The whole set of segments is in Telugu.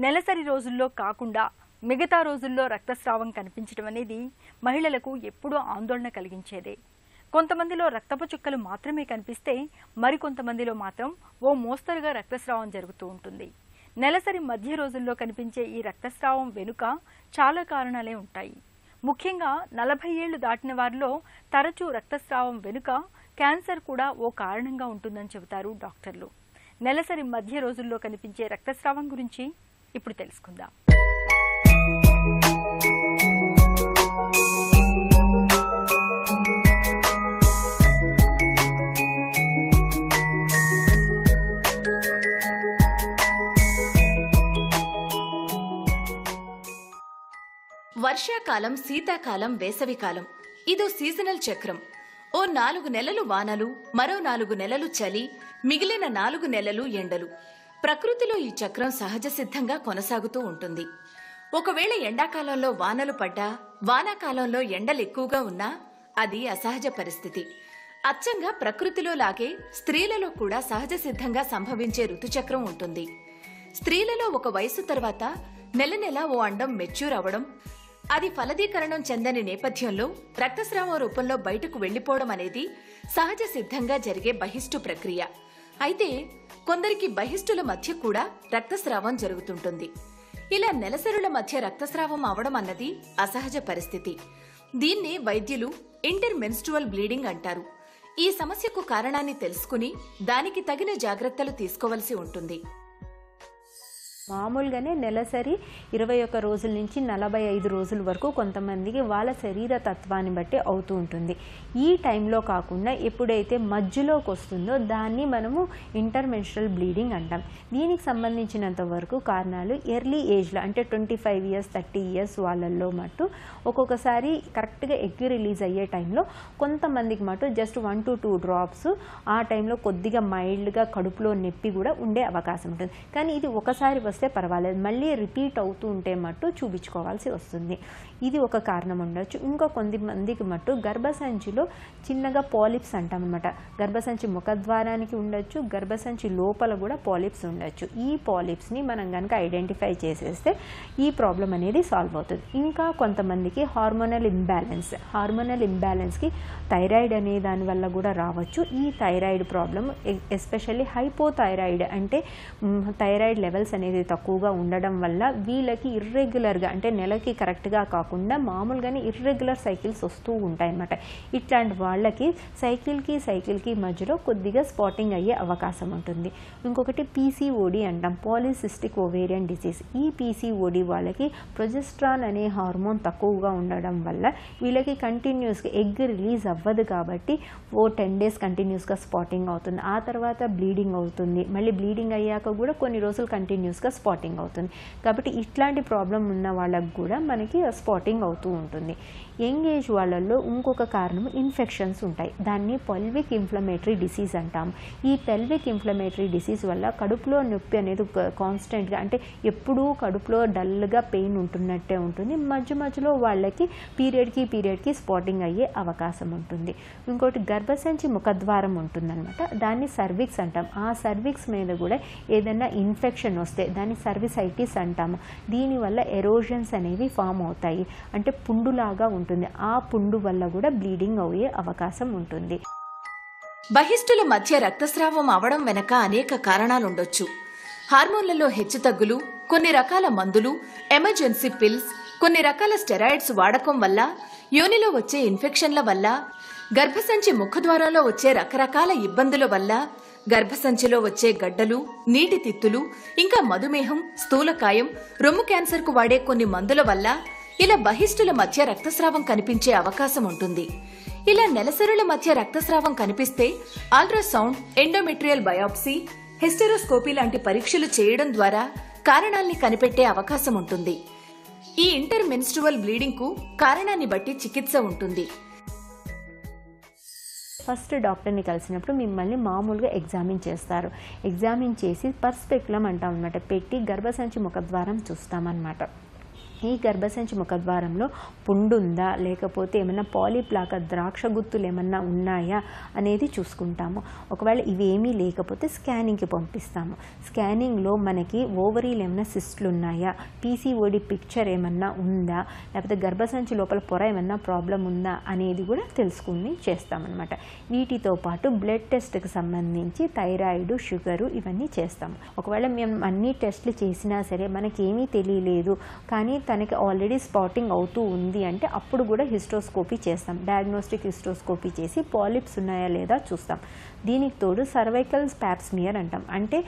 నెలసరి రోజుల్లో కాకుండా మిగతా రోజుల్లో రక్తస్రావం కనిపించడం అనేది మహిళలకు ఎప్పుడూ ఆందోళన కలిగించేదే. కొంతమందిలో రక్తపు చుక్కలు మాత్రమే కనిపిస్తే మరికొంతమందిలో మాత్రం ఓ మోస్తరుగా రక్తస్రావం జరుగుతూ ఉంటుంది. నెలసరి మధ్య రోజుల్లో కనిపించే ఈ రక్తస్రావం వెనుక చాలా కారణాలే ఉంటాయి. ముఖ్యంగా 40 ఏళ్లు దాటిన వారిలో తరచూ రక్తస్రావం వెనుక క్యాన్సర్ కూడా ఓ కారణంగా ఉంటుందని చెబుతారు డాక్టర్లు. నెలసరి మధ్య రోజుల్లో కనిపించే రక్తస్రావం గురించి ఇప్పుడు తెలుసుకుందాం. వర్షాకాలం, శీతాకాలం, వేసవికాలం ఇదో సీజనల్ చక్రం. ఓ 4 నెలలు వానలు, మరో 4 నెలలు చలి, మిగిలిన 4 నెలలు ఎండలు. ప్రకృతిలో ఈ చక్రం సహజ సిద్ధంగా కొనసాగుతూ ఉంటుంది. ఒకవేళ ఎండాకాలంలో వానలు పడ్డా, వానాకాలంలో ఎండలు ఎక్కువగా ఉన్నా అది అసహజ పరిస్థితి. అచ్చంగా ప్రకృతిలో లాగే స్త్రీలలో కూడా సహజ సిద్ధంగా సంభవించే ఋతుచక్రం ఉంటుంది. స్త్రీలలో ఒక వయసు తర్వాత నెల నెల ఓ అండం మెచ్యూర్ అవడం, అది ఫలదీకరణం చెందని నేపథ్యంలో రక్తస్రావం రూపంలో బయటకు వెళ్లిపోవడం అనేది సహజ సిద్ధంగా జరిగే బహిష్టు ప్రక్రియ. అయితే కొందరికి బహిష్టుల మధ్య కూడా రక్తస్రావం జరుగుతుంటుంది. ఇలా నెలసరుల మధ్య రక్తస్రావం అవడం అన్నది అసహజ పరిస్థితి. దీన్ని వైద్యులు ఇంటర్ మెన్స్ట్రువల్ బ్లీడింగ్ అంటారు. ఈ సమస్యకు కారణాన్ని తెలుసుకుని దానికి తగిన జాగ్రత్తలు తీసుకోవలసి ఉంటుంది. మామూలుగానే నెలసరి 21 రోజుల నుంచి 45 రోజుల వరకు కొంతమందికి వాళ్ళ శరీర తత్వాన్ని బట్టి అవుతూ ఉంటుంది. ఈ టైంలో కాకుండా ఎప్పుడైతే మధ్యలోకి వస్తుందో దాన్ని మనము ఇంటర్మెన్స్ట్రల్ బ్లీడింగ్ అంటాం. దీనికి సంబంధించినంత వరకు కారణాలు ఎర్లీ ఏజ్లో అంటే 25 ఇయర్స్ 30 ఇయర్స్ వాళ్ళల్లో మటు ఒక్కొక్కసారి కరెక్ట్గా ఎగ్ రిలీజ్ అయ్యే టైంలో కొంతమందికి మటు జస్ట్ 1 to 2 డ్రాప్స్ ఆ టైంలో కొద్దిగా మైల్డ్గా కడుపులో నొప్పి కూడా ఉండే అవకాశం ఉంటుంది. కానీ ఇది ఒకసారి వస్తే పర్వాలేదు, మళ్ళీ రిపీట్ అవుతూ ఉంటే మట్టు చూపించుకోవాల్సి వస్తుంది. ఇది ఒక కారణం ఉండొచ్చు. ఇంకా కొంతమందికి మట్టు గర్భసంచిలో చిన్నగా పాలిప్స్ అంటాం అనమాట. గర్భసంచి ముఖద్వారానికి ఉండొచ్చు, గర్భసంచి లోపల కూడా పాలిప్స్ ఉండొచ్చు. ఈ పాలిప్స్ని మనం కనుక ఐడెంటిఫై చేసేస్తే ఈ ప్రాబ్లం అనేది సాల్వ్ అవుతుంది. ఇంకా కొంతమందికి హార్మోనల్ ఇంబ్యాలెన్స్కి థైరాయిడ్ అనే దానివల్ల కూడా రావచ్చు. ఈ థైరాయిడ్ ప్రాబ్లం ఎస్పెషల్లీ హైపోథైరాయిడ్ అంటే థైరాయిడ్ లెవెల్స్ అనేది తక్కువగా ఉండడం వల్ల వీళ్ళకి ఇర్రెగ్యులర్గా అంటే నెలకి కరెక్ట్గా కాకుండా మామూలుగానే ఇర్రెగ్యులర్ సైకిల్స్ వస్తూ ఉంటాయన్నమాట. ఇట్లాంటి వాళ్ళకి సైకిల్కి మధ్యలో కొద్దిగా స్పాటింగ్ అయ్యే అవకాశం ఉంటుంది. ఇంకొకటి పీసీఓడి అంటాం, పాలిసిస్టిక్ ఓవేరియన్ డిసీజ్. ఈ పీసీఓడి వాళ్ళకి ప్రొజెస్ట్రాన్ అనే హార్మోన్ తక్కువగా ఉండడం వల్ల వీళ్ళకి కంటిన్యూస్గా ఎగ్ రిలీజ్ అవ్వదు. కాబట్టి ఓ 10 days కంటిన్యూస్గా స్పాటింగ్ అవుతుంది. ఆ తర్వాత బ్లీడింగ్ అవుతుంది. మళ్ళీ బ్లీడింగ్ అయ్యాక కూడా కొన్ని రోజులు కంటిన్యూస్గా స్పాటింగ్ అవుతుంది. కాబట్టి ఇట్లాంటి ప్రాబ్లం ఉన్న వాళ్ళకు కూడా మనకి స్పాటింగ్ అవుతూ ఉంటుంది. యంగ్ ఏజ్ వాళ్ళల్లో ఇంకొక కారణం ఇన్ఫెక్షన్స్ ఉంటాయి. దాన్ని పెల్విక్ ఇన్ఫ్లమేటరీ డిసీజ్ అంటాం. ఈ పెల్విక్ ఇన్ఫ్లమేటరీ డిసీజ్ వల్ల కడుపులో నొప్పి అనేది కాన్స్టెంట్గా అంటే ఎప్పుడూ కడుపులో డల్గా పెయిన్ ఉంటున్నట్టే ఉంటుంది. మధ్యలో వాళ్ళకి పీరియడ్కి స్పాటింగ్ అయ్యే అవకాశం ఉంటుంది. ఇంకోటి గర్భసంచి ముఖద్వారం ఉంటుందన్నమాట. దాన్ని సర్విక్స్ అంటాం. ఆ సర్విక్స్ మీద కూడా ఏదైనా ఇన్ఫెక్షన్ వస్తే దాన్ని సర్విసైటిస్ అంటాము. దీనివల్ల ఎరోజన్స్ అనేవి ఫామ్ అవుతాయి, అంటే పుండులాగా ఉంటుంది. ఆ పుండు వల్ల కూడా బ్లీడింగ్ అయ్యే అవకాశం ఉంటుంది. బహిష్టుల మధ్య రక్తస్రావం అవడం వెనక అనేక కారణాలుండొచ్చు. హార్మోన్లలో హెచ్చుతగ్గులు, కొన్ని రకాల మందులు, ఎమర్జెన్సీ పిల్స్, కొన్ని రకాల స్టెరాయిడ్స్ వాడకం వల్ల, యోనిలో వచ్చే ఇన్ఫెక్షన్ల వల్ల, గర్భసంచి ముఖద్వారంలో వచ్చే రకరకాల ఇబ్బందుల వల్ల, గర్భసంచిలో వచ్చే గడ్డలు, నీటి తిత్తులు, ఇంకా మధుమేహం, స్థూలకాయం, రొమ్ము క్యాన్సర్కు వాడే కొన్ని మందుల వల్ల ఇలా బహిష్టుల మధ్య రక్తస్రావం కనిపించే అవకాశం ఉంటుంది. ఇలా నెలసరుల మధ్య రక్తస్రావం కనిపిస్తే అల్ట్రాసౌండ్, ఎండోమెట్రియల్ బయాప్సీ, హెస్టెరోస్కోపీ లాంటి పరీక్షలు చేయడం ద్వారా కారణాల్ని కనిపెట్టే అవకాశం ఉంటుంది. ఈ ఇంటర్ మెన్స్ట్రువల్ బ్లీడింగ్ కు కారణాన్ని బట్టి చికిత్స ఉంటుంది. ఫస్ట్ డాక్టర్ని కలిసినప్పుడు మిమ్మల్ని మామూలుగా ఎగ్జామిన్ చేస్తారు. ఎగ్జామిన్ చేసి పర్స్పెక్యులం అంటాం అనమాట, పెట్టి గర్భసంచి ముఖద్వారం చూస్తామన్నమాట. ఈ గర్భసంచి ముఖద్వారంలో పుండుందా లేకపోతే ఏమైనా పాలిప్ లాగా ద్రాక్ష గుత్తులు ఏమన్నా ఉన్నాయా అనేది చూసుకుంటాము. ఒకవేళ ఇవేమీ లేకపోతే స్కానింగ్కి పంపిస్తాము. స్కానింగ్లో మనకి ఓవరీలు ఏమైనా సిస్ట్లు ఉన్నాయా, పీసీఓడి పిక్చర్ ఏమన్నా ఉందా, లేకపోతే గర్భసంచి లోపల పొర ఏమన్నా ప్రాబ్లం ఉందా అనేది కూడా తెలుసుకుని చేస్తామన్నమాట. వీటితో పాటు బ్లడ్ టెస్ట్కి సంబంధించి థైరాయిడ్, షుగరు ఇవన్నీ చేస్తాము. ఒకవేళ మేము అన్ని టెస్ట్లు చేసినా సరే మనకేమీ తెలియలేదు కానీ తనకి ఆల్రెడీ స్పాటింగ్ అవుతూ ఉంది అంటే అప్పుడు కూడా హిస్టోస్కోపీ చేస్తాం. డయాగ్నోస్టిక్ హిస్టోస్కోపీ చేసి పాలిప్స్ ఉన్నాయా లేదా చూస్తాం. దీనికి తోడు సర్వైకల్ ప్యాప్స్మియర్ అంటాం, అంటే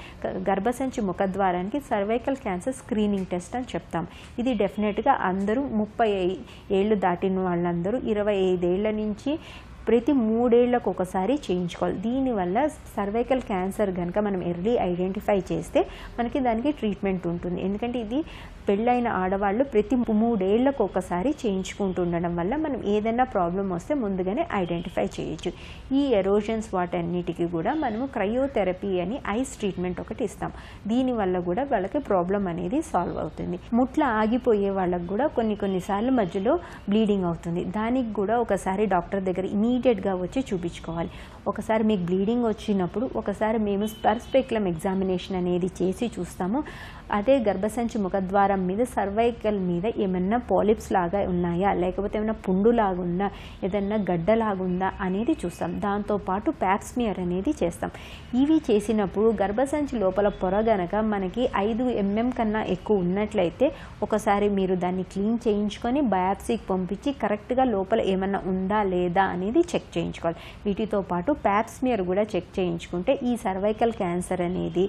గర్భసంచి ముఖద్వారానికి సర్వైకల్ క్యాన్సర్ స్క్రీనింగ్ టెస్ట్ అని చెప్తాం. ఇది డెఫినెట్గా అందరూ 30 ఏళ్ళు దాటిన వాళ్ళందరూ 25 ఏళ్ల నుంచి ప్రతి 3 ఏళ్లకు ఒకసారి చేయించుకోవాలి. దీనివల్ల సర్వైకల్ క్యాన్సర్ కనుక మనం ఎర్లీ ఐడెంటిఫై చేస్తే మనకి దానికి ట్రీట్మెంట్ ఉంటుంది. ఎందుకంటే ఇది పెళ్ళైన ఆడవాళ్ళు ప్రతి 3 ఏళ్లకు ఒకసారి చేయించుకుంటూ ఉండడం వల్ల మనం ఏదైనా ప్రాబ్లం వస్తే ముందుగానే ఐడెంటిఫై చేయొచ్చు. ఈ ఎరోజన్స్ వాటన్నిటికీ కూడా మనము క్రయోథెరపీ అని ఐస్ ట్రీట్మెంట్ ఒకటి ఇస్తాం. దీనివల్ల కూడా వాళ్ళకి ప్రాబ్లం అనేది సాల్వ్ అవుతుంది. ముట్ల ఆగిపోయే వాళ్ళకు కూడా కొన్నిసార్లు మధ్యలో బ్లీడింగ్ అవుతుంది. దానికి కూడా ఒకసారి డాక్టర్ దగ్గర ఇమీడియట్గా వచ్చి చూపించుకోవాలి. ఒకసారి మీకు బ్లీడింగ్ వచ్చినప్పుడు ఒకసారి మేము పర్స్పెక్యులమ్ ఎగ్జామినేషన్ అనేది చేసి చూస్తాము. అదే గర్భసంచి ముఖద్వారం మీద సర్వైకల్ మీద ఏమన్నా పాలిప్స్ లాగా ఉన్నాయా లేకపోతే ఏమైనా పుండులాగా ఉందా ఏదన్నా గడ్డలాగుందా అనేది చూస్తాం. దాంతోపాటు ప్యాప్స్మియర్ అనేది చేస్తాం. ఇవి చేసినప్పుడు గర్భసంచి లోపల పొర గనక మనకి 5 mm కన్నా ఎక్కువ ఉన్నట్లయితే ఒకసారి మీరు దాన్ని క్లీన్ చేయించుకొని బయాప్సీకి పంపించి కరెక్ట్గా లోపల ఏమన్నా ఉందా లేదా అనేది చెక్ చేయించుకోవాలి. వీటితో పాటు ప్యాప్స్మియర్ కూడా చెక్ చేయించుకుంటే ఈ సర్వైకల్ క్యాన్సర్ అనేది,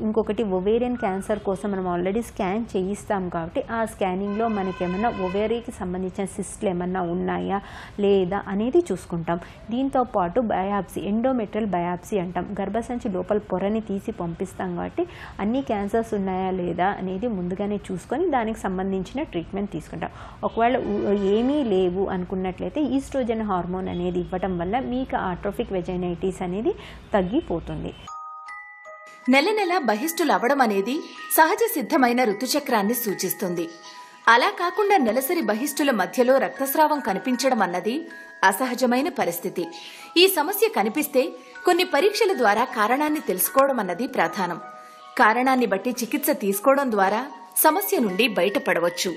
ఇంకొకటి ఒవేరియన్ క్యాన్సర్ కోసం మనం ఆల్రెడీ స్కాన్ చేయిస్తాం కాబట్టి ఆ స్కానింగ్లో మనకి ఏమన్నా ఒవేరీకి సంబంధించిన సిస్ట్లు ఏమన్నా ఉన్నాయా లేదా అనేది చూసుకుంటాం. దీంతో పాటు బయాప్సీ, ఎండోమెట్రియల్ బయాప్సీ అంటాం. గర్భసంచి లోపల పొరని తీసి పంపిస్తాం కాబట్టి అన్ని క్యాన్సర్స్ ఉన్నాయా లేదా అనేది ముందుగానే చూసుకొని దానికి సంబంధించిన ట్రీట్మెంట్ తీసుకుంటాం. ఒకవేళ ఏమీ లేవు అనుకున్నట్లయితే ఈస్ట్రోజన్ హార్మోన్ అనేది ఇవ్వటం వల్ల మీకు ఆట్రోఫిక్ వెజైనైటిస్ అనేది తగ్గిపోతుంది. నెల నెల బహిష్టులు అవడం అనేది సహజ సిద్ధమైన ఋతుచక్రాన్ని సూచిస్తుంది. అలా కాకుండా నెలసరి బహిష్టుల మధ్యలో రక్తస్రావం కనిపించడం అన్నది అసహజమైన పరిస్థితి. ఈ సమస్య కనిపిస్తే కొన్ని పరీక్షల ద్వారా కారణాన్ని తెలుసుకోవడం అన్నది ప్రధానం. కారణాన్ని బట్టి చికిత్స తీసుకోవడం ద్వారా సమస్య నుండి బయటపడవచ్చు.